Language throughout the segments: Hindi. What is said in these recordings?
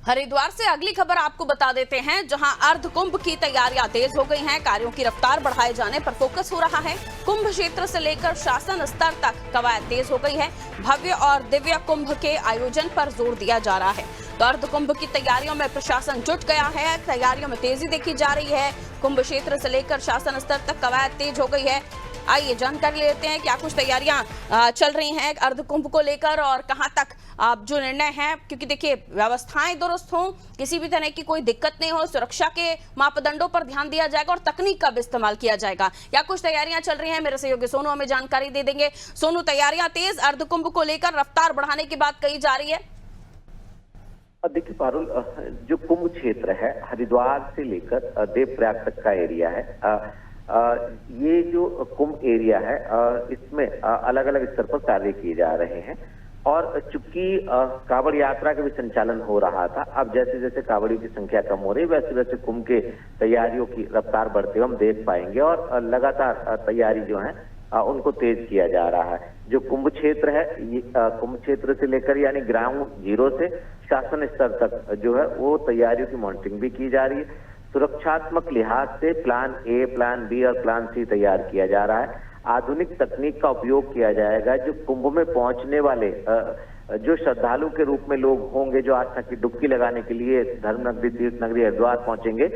हरिद्वार से अगली खबर आपको बता देते हैं, जहां अर्ध कुंभ की तैयारियां तेज हो गई हैं। कार्यों की रफ्तार बढ़ाए जाने पर फोकस हो रहा है। कुंभ क्षेत्र से लेकर शासन स्तर तक कवायद तेज हो गई है। भव्य और दिव्य कुंभ के आयोजन पर जोर दिया जा रहा है। तो अर्ध कुंभ की तैयारियों में प्रशासन जुट गया है। तैयारियों में तेजी देखी जा रही है। कुंभ क्षेत्र से लेकर शासन स्तर तक कवायद तेज हो गई है। आइए जानकारी लेते हैं क्या कुछ तैयारियां चल रही हैं अर्ध कुंभ को लेकर और कहां तक जो निर्णय है, क्योंकि देखिए व्यवस्थाएं दुरुस्त हों, किसी भी तरह की कोई दिक्कत नहीं हो, सुरक्षा के मापदंडों पर ध्यान दिया जाएगा और तकनीक का भी इस्तेमाल किया जाएगा। क्या कुछ तैयारियां चल रही हैं, मेरे सहयोगी सोनू हमें जानकारी दे देंगे। सोनू, तैयारियां तेज, अर्ध कुंभ को लेकर रफ्तार बढ़ाने की बात कही जा रही है। देखिए पारुल, जो कुंभ क्षेत्र है हरिद्वार से लेकर देवप्रयाग तक का एरिया है। ये जो कुंभ एरिया है इसमें अलग अलग स्तर पर कार्य किए जा रहे हैं और चूंकि कांवड़ यात्रा का भी संचालन हो रहा था, अब जैसे जैसे कांवड़ियों की संख्या कम हो रही है वैसे वैसे कुंभ के तैयारियों की रफ्तार बढ़ते हुए हम देख पाएंगे और लगातार तैयारी जो है उनको तेज किया जा रहा है। जो कुंभ क्षेत्र है ये कुंभ क्षेत्र से लेकर यानी ग्राउंड जीरो से शासन स्तर तक जो है वो तैयारियों की मॉनिटरिंग भी की जा रही है। सुरक्षात्मक लिहाज से प्लान ए, प्लान बी और प्लान सी तैयार किया जा रहा है। आधुनिक तकनीक का उपयोग किया जाएगा। जो कुंभ में पहुंचने वाले जो श्रद्धालु के रूप में लोग होंगे, जो आस्था की डुबकी लगाने के लिए धर्म नगरी तीर्थ नगरी हरिद्वार पहुंचेंगे,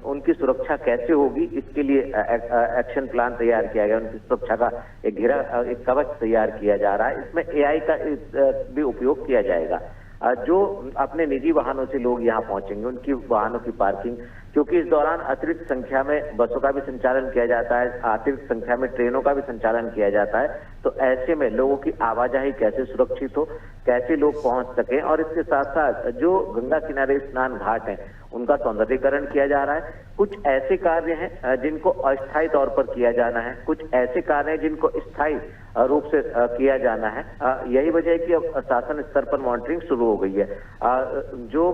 उनकी सुरक्षा कैसे होगी इसके लिए एक्शन प्लान तैयार किया गया। उनकी सुरक्षा का एक कवच तैयार किया जा रहा है। इसमें AI का भी उपयोग किया जाएगा। जो अपने निजी वाहनों से लोग यहाँ पहुंचेंगे उनकी वाहनों की पार्किंग, क्योंकि इस दौरान अतिरिक्त संख्या में बसों का भी संचालन किया जाता है, अतिरिक्त संख्या में ट्रेनों का भी संचालन किया जाता है। तो ऐसे में लोगों की आवाजाही कैसे सुरक्षित हो, कैसे लोग पहुंच सकें और इसके साथ साथ जो गंगा किनारे स्नान घाट हैं उनका सौंदर्यीकरण किया जा रहा है। कुछ ऐसे कार्य हैं जिनको अस्थायी तौर पर किया जाना है, कुछ ऐसे कार्य हैं जिनको स्थायी रूप से किया जाना है। यही वजह है कि अब शासन स्तर पर मॉनिटरिंग शुरू हो गई है। जो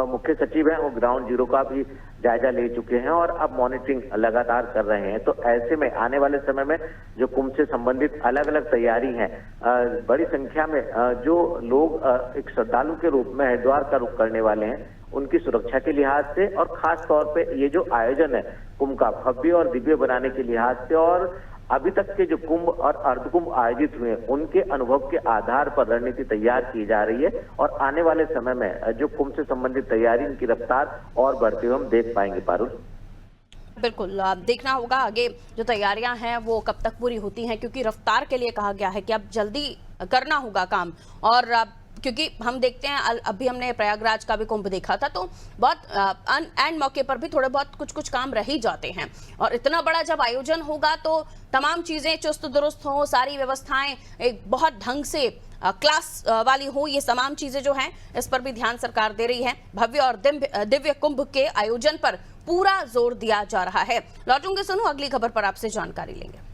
मुख्य सचिव हैं वो ग्राउंड जीरो का भी जायजा ले चुके हैं और अब मॉनिटरिंग लगातार कर रहे हैं। तो ऐसे में आने वाले समय में जो कुंभ से संबंधित अलग अलग तैयारी है, बड़ी संख्या में जो लोग एक श्रद्धालु के रूप में हरिद्वार का रुख करने वाले हैं उनकी सुरक्षा के लिहाज से और खास तौर पे ये जो आयोजन है कुंभ का भव्य और दिव्य बनाने के लिहाज से और अभी तक के जो कुंभ और अर्धकुंभ आयोजित हुए उनके अनुभव के आधार पर रणनीति तैयार की जा रही है और आने वाले समय में जो कुंभ से संबंधित तैयारी इनकी रफ्तार और बढ़ते हुए हम देख पाएंगे। पारुल, बिल्कुल देखना होगा आगे जो तैयारियां हैं वो कब तक पूरी होती हैं, क्योंकि रफ्तार के लिए कहा गया है कि अब जल्दी करना होगा काम। और क्योंकि हम देखते हैं अभी हमने प्रयागराज का भी कुंभ देखा था, तो बहुत एंड मौके पर भी थोड़े बहुत कुछ काम रह ही जाते हैं और इतना बड़ा जब आयोजन होगा तो तमाम चीजें चुस्त दुरुस्त हो, सारी व्यवस्थाएं एक बहुत ढंग से क्लास वाली हो, ये तमाम चीजें जो हैं इस पर भी ध्यान सरकार दे रही है। भव्य और दिव्य कुंभ के आयोजन पर पूरा जोर दिया जा रहा है। लौटूंगे सुनू अगली खबर पर आपसे जानकारी लेंगे।